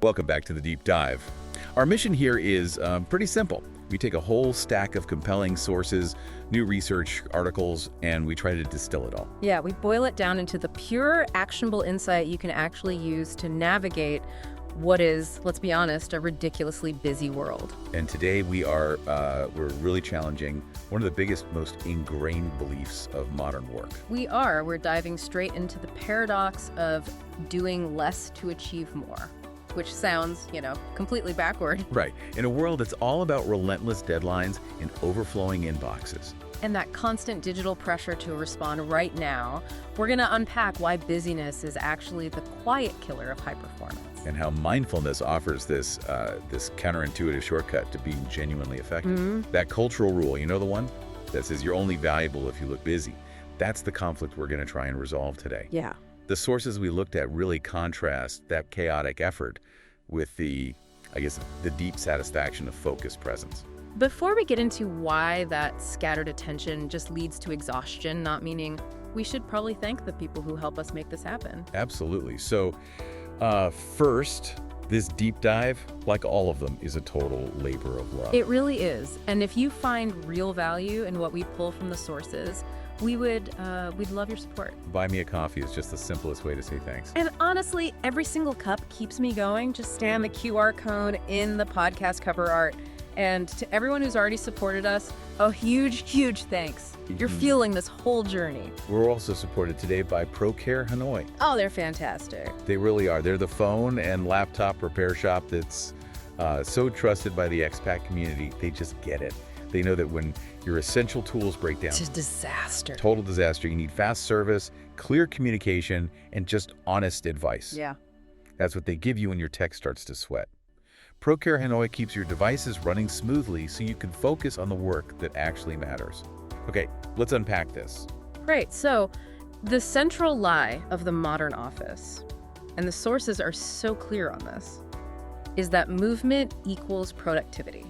Welcome back to the Deep Dive. Our mission here is pretty simple. We take a whole stack of compelling sources, new research articles, and we try to distill it all. Yeah, we boil it down into the pure, actionable insight you can actually use to navigate what is, let's be honest, a ridiculously busy world. And today we're really challenging one of the biggest, most ingrained beliefs of modern work. We're diving straight into the paradox of doing less to achieve more, which sounds, completely backward. Right. In a world that's all about relentless deadlines and overflowing inboxes. And that constant digital pressure to respond right now, we're going to unpack why busyness is actually the quiet killer of high performance. And how mindfulness offers this counterintuitive shortcut to being genuinely effective. Mm-hmm. That cultural rule, you know the one? That says you're only valuable if you look busy. That's the conflict we're going to try and resolve today. Yeah. The sources we looked at really contrast that chaotic effort with the deep satisfaction of focused presence. Before we get into why that scattered attention just leads to exhaustion, not meaning, we should probably thank the people who help us make this happen. Absolutely. So first, this deep dive, like all of them, is a total labor of love. It really is. And if you find real value in what we pull from the sources, we'd love your support. Buy me a coffee is just the simplest way to say thanks. And honestly, every single cup keeps me going. Just scan the QR code in the podcast cover art. And to everyone who's already supported us, a huge, huge thanks. You're fueling this whole journey. We're also supported today by ProCare Hanoi. Oh, they're fantastic. They really are. They're the phone and laptop repair shop that's so trusted by the expat community. They just get it. They know that when your essential tools break down, It's a disaster. Total disaster. You need fast service, clear communication, and just honest advice. Yeah. That's what they give you when your tech starts to sweat. ProCare Hanoi keeps your devices running smoothly so you can focus on the work that actually matters. Okay, let's unpack this. Great. So the central lie of the modern office, and the sources are so clear on this, is that movement equals productivity.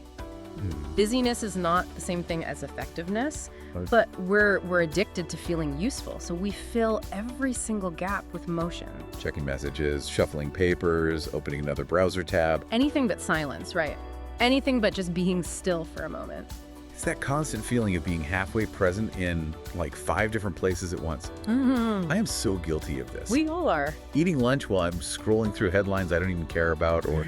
Busyness is not the same thing as effectiveness, but we're addicted to feeling useful. So we fill every single gap with motion. Checking messages, shuffling papers, opening another browser tab. Anything but silence, right? Anything but just being still for a moment. It's that constant feeling of being halfway present in like 5 different places at once. I am so guilty of this. We all are. Eating lunch while I'm scrolling through headlines I don't even care about, or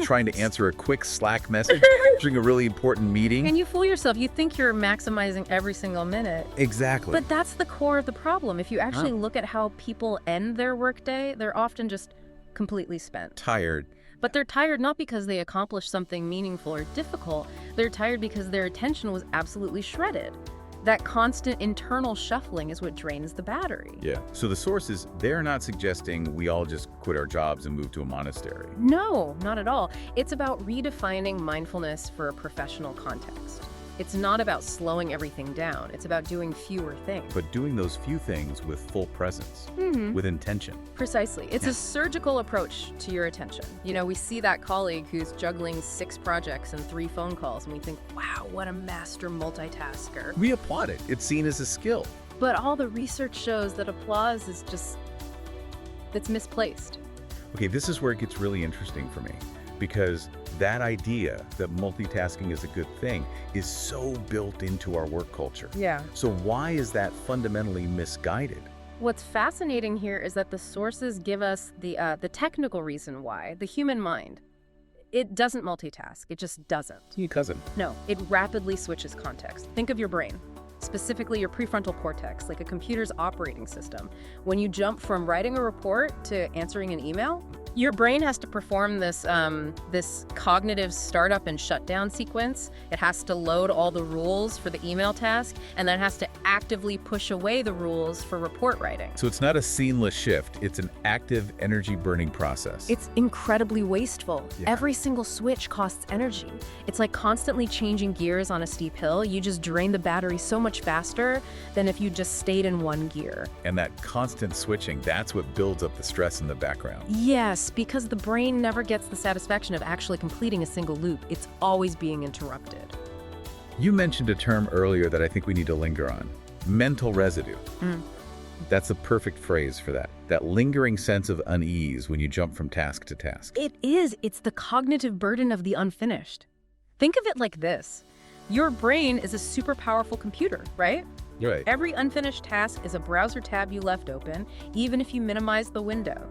trying to answer a quick Slack message during a really important meeting. And you fool yourself. You think you're maximizing every single minute. Exactly. But that's the core of the problem. If you actually look at how people end their workday, they're often just completely spent. Tired. But they're tired not because they accomplished something meaningful or difficult. They're tired because their attention was absolutely shredded. That constant internal shuffling is what drains the battery. Yeah. So the sources, they're not suggesting we all just quit our jobs and move to a monastery. No, not at all. It's about redefining mindfulness for a professional context. It's not about slowing everything down. It's about doing fewer things. But doing those few things with full presence, with intention. Precisely. It's a surgical approach to your attention. We see that colleague who's juggling 6 projects and 3 phone calls, and we think, wow, what a master multitasker. We applaud it. It's seen as a skill. But all the research shows that applause is it's misplaced. Okay, this is where it gets really interesting for me, because that idea that multitasking is a good thing is so built into our work culture. Yeah. So why is that fundamentally misguided? What's fascinating here is that the sources give us the technical reason why. The human mind, it doesn't multitask. It just doesn't. Your cousin. No, it rapidly switches context. Think of your brain, specifically your prefrontal cortex, like a computer's operating system. When you jump from writing a report to answering an email, your brain has to perform this cognitive startup and shutdown sequence. It has to load all the rules for the email task, and then it has to actively push away the rules for report writing. So it's not a seamless shift. It's an active energy-burning process. It's incredibly wasteful. Yeah. Every single switch costs energy. It's like constantly changing gears on a steep hill. You just drain the battery so much faster than if you just stayed in one gear. And that constant switching, that's what builds up the stress in the background. Yes, because the brain never gets the satisfaction of actually completing a single loop. It's always being interrupted. You mentioned a term earlier that I think we need to linger on. Mental residue. That's the perfect phrase for that. That lingering sense of unease when you jump from task to task. It is. It's the cognitive burden of the unfinished. Think of it like this. Your brain is a super powerful computer, right? Right. Every unfinished task is a browser tab you left open, even if you minimize the window.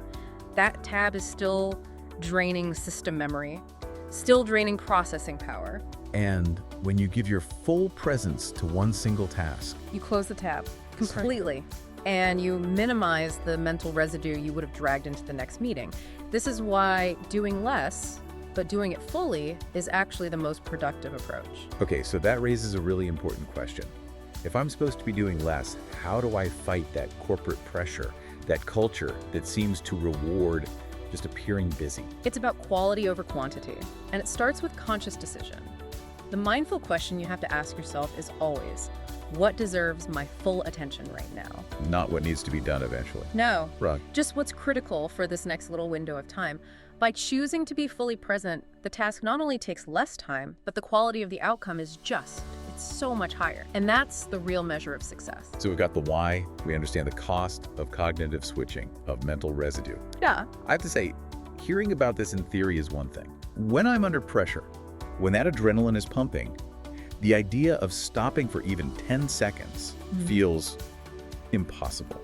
That tab is still draining system memory, still draining processing power. And when you give your full presence to one single task, You close the tab completely, and you minimize the mental residue you would have dragged into the next meeting. This is why doing less, but doing it fully, is actually the most productive approach. okay, so that raises a really important question. If I'm supposed to be doing less, how do I fight that corporate pressure, that culture that seems to reward just appearing busy? It's about quality over quantity, and it starts with conscious decision. The mindful question you have to ask yourself is always, what deserves my full attention right now? Not what needs to be done eventually. No, Right. just what's critical for this next little window of time. By choosing to be fully present, the task not only takes less time, but the quality of the outcome is it's so much higher. And that's the real measure of success. So we've got the why, we understand the cost of cognitive switching, of mental residue. Yeah. I have to say, hearing about this in theory is one thing. When I'm under pressure, when that adrenaline is pumping, the idea of stopping for even 10 seconds feels impossible.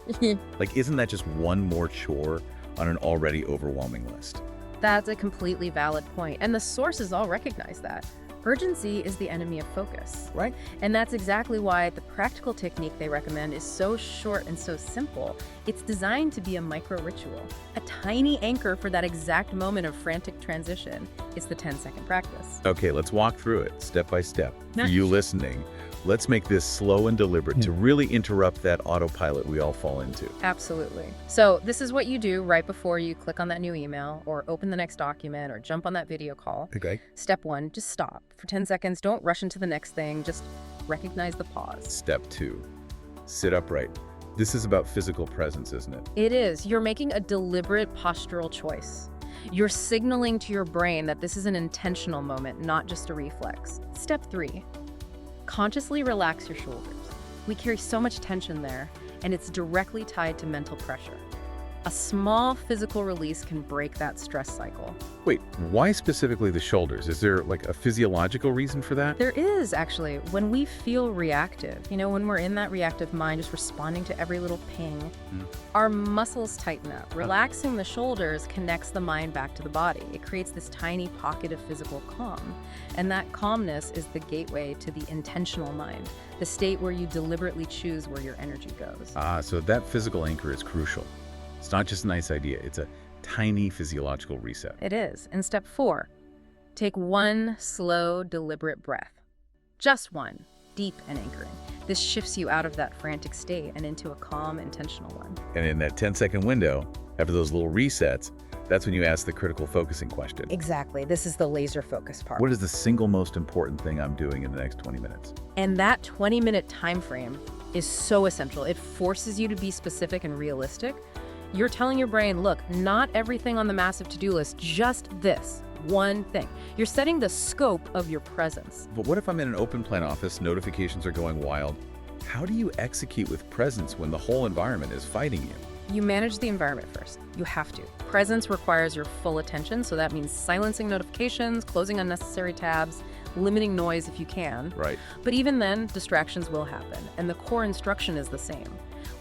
Like, isn't that just one more chore on an already overwhelming list? That's a completely valid point, and the sources all recognize that. Urgency is the enemy of focus. Right. And that's exactly why the practical technique they recommend is so short and so simple. It's designed to be a micro ritual, a tiny anchor for that exact moment of frantic transition. It's the 10-second practice. Okay, let's walk through it step by step. For you listening, let's make this slow and deliberate to really interrupt that autopilot we all fall into. Absolutely. So this is what you do right before you click on that new email or open the next document or jump on that video call. Okay. Step 1, just stop. For 10 seconds, don't rush into the next thing. Just recognize the pause. Step 2, sit upright. This is about physical presence, isn't it? It is. You're making a deliberate postural choice. You're signaling to your brain that this is an intentional moment, not just a reflex. Step 3, consciously relax your shoulders. We carry so much tension there, and it's directly tied to mental pressure. A small physical release can break that stress cycle. Wait, why specifically the shoulders? Is there like a physiological reason for that? There is, actually. When we feel reactive, when we're in that reactive mind, just responding to every little ping, our muscles tighten up. Relaxing the shoulders connects the mind back to the body. It creates this tiny pocket of physical calm. And that calmness is the gateway to the intentional mind, the state where you deliberately choose where your energy goes. So that physical anchor is crucial. It's not just a nice idea, it's a tiny physiological reset. It is. And step 4, take one slow, deliberate breath. Just one, deep and anchoring. This shifts you out of that frantic state and into a calm, intentional one. And in that 10-second window, after those little resets, that's when you ask the critical focusing question. Exactly. This is the laser focus part. What is the single most important thing I'm doing in the next 20 minutes? And that 20-minute time frame is so essential. It forces you to be specific and realistic. You're telling your brain, look, not everything on the massive to-do list, just this one thing. You're setting the scope of your presence. But what if I'm in an open plan office, notifications are going wild? How do you execute with presence when the whole environment is fighting you? You manage the environment first. You have to. Presence requires your full attention, so that means silencing notifications, closing unnecessary tabs, limiting noise if you can. Right. But even then, distractions will happen, and the core instruction is the same.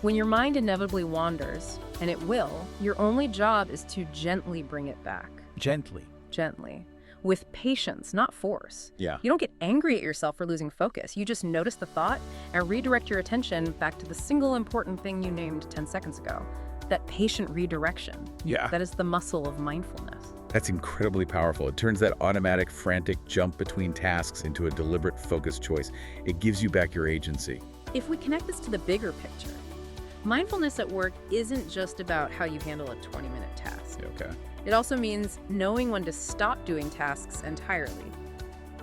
When your mind inevitably wanders, and it will, your only job is to gently bring it back. Gently. Gently. With patience, not force. Yeah. You don't get angry at yourself for losing focus. You just notice the thought and redirect your attention back to the single important thing you named 10 seconds ago. That patient redirection. Yeah. That is the muscle of mindfulness. That's incredibly powerful. It turns that automatic, frantic jump between tasks into a deliberate, focused choice. It gives you back your agency. If we connect this to the bigger picture, mindfulness at work isn't just about how you handle a 20-minute task. Okay. It also means knowing when to stop doing tasks entirely.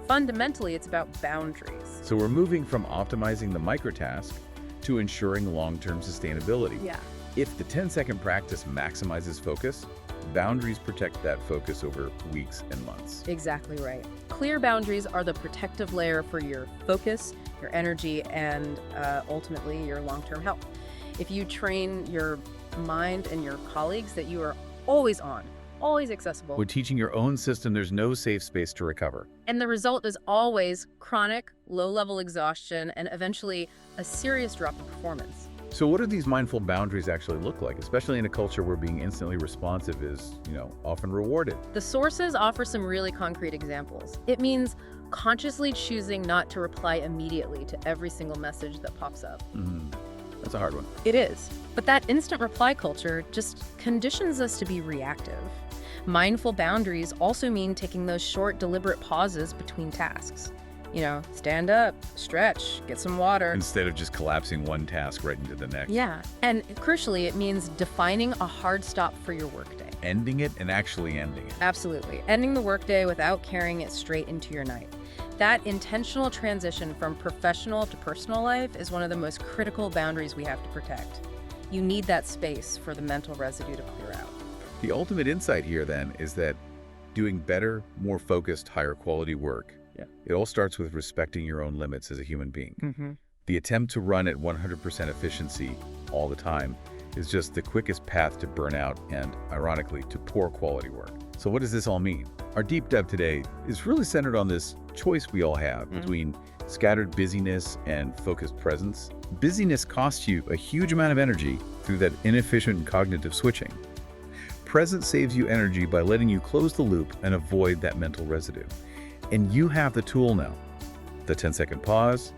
Fundamentally, it's about boundaries. So we're moving from optimizing the microtask to ensuring long-term sustainability. Yeah. If the 10-second practice maximizes focus, boundaries protect that focus over weeks and months. Exactly right. Clear boundaries are the protective layer for your focus, your energy, and ultimately your long-term health. If you train your mind and your colleagues that you are always on, always accessible, With teaching your own system, there's no safe space to recover. and the result is always chronic, low-level exhaustion and eventually a serious drop in performance. So what do these mindful boundaries actually look like, especially in a culture where being instantly responsive is, often rewarded? The sources offer some really concrete examples. It means consciously choosing not to reply immediately to every single message that pops up. That's a hard one. It is. But that instant reply culture just conditions us to be reactive. Mindful boundaries also mean taking those short, deliberate pauses between tasks. Stand up, stretch, get some water. Instead of just collapsing one task right into the next. Yeah. And crucially, it means defining a hard stop for your workday. Ending it and actually ending it. Absolutely. Ending the workday without carrying it straight into your night. That intentional transition from professional to personal life is one of the most critical boundaries we have to protect. You need that space for the mental residue to clear out. The ultimate insight here, then, is that doing better, more focused, higher quality work, it all starts with respecting your own limits as a human being. The attempt to run at 100% efficiency all the time is just the quickest path to burnout and, ironically, to poor quality work. So what does this all mean? Our deep dive today is really centered on this choice we all have between scattered busyness and focused presence. Busyness costs you a huge amount of energy through that inefficient cognitive switching. Presence saves you energy by letting you close the loop and avoid that mental residue. And you have the tool now, the 10-second pause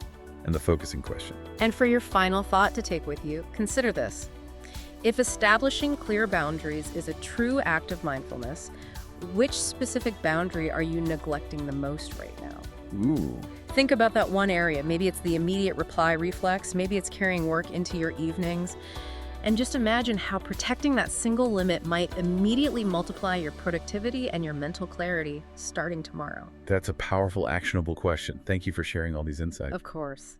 and the focusing question. And for your final thought to take with you, consider this. If establishing clear boundaries is a true act of mindfulness, which specific boundary are you neglecting the most right now? Ooh. Think about that one area. Maybe it's the immediate reply reflex. Maybe it's carrying work into your evenings. And just imagine how protecting that single limit might immediately multiply your productivity and your mental clarity starting tomorrow. That's a powerful, actionable question. Thank you for sharing all these insights. Of course.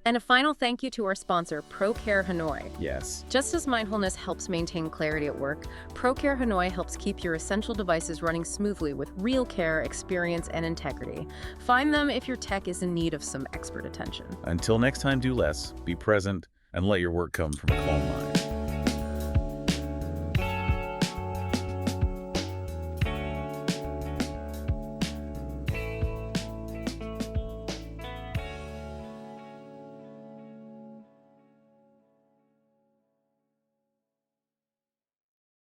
And a final thank you to our sponsor, ProCare Hanoi. Yes. Just as mindfulness helps maintain clarity at work, ProCare Hanoi helps keep your essential devices running smoothly with real care, experience, and integrity. Find them if your tech is in need of some expert attention. Until next time, do less, be present, and let your work come from a calm mind.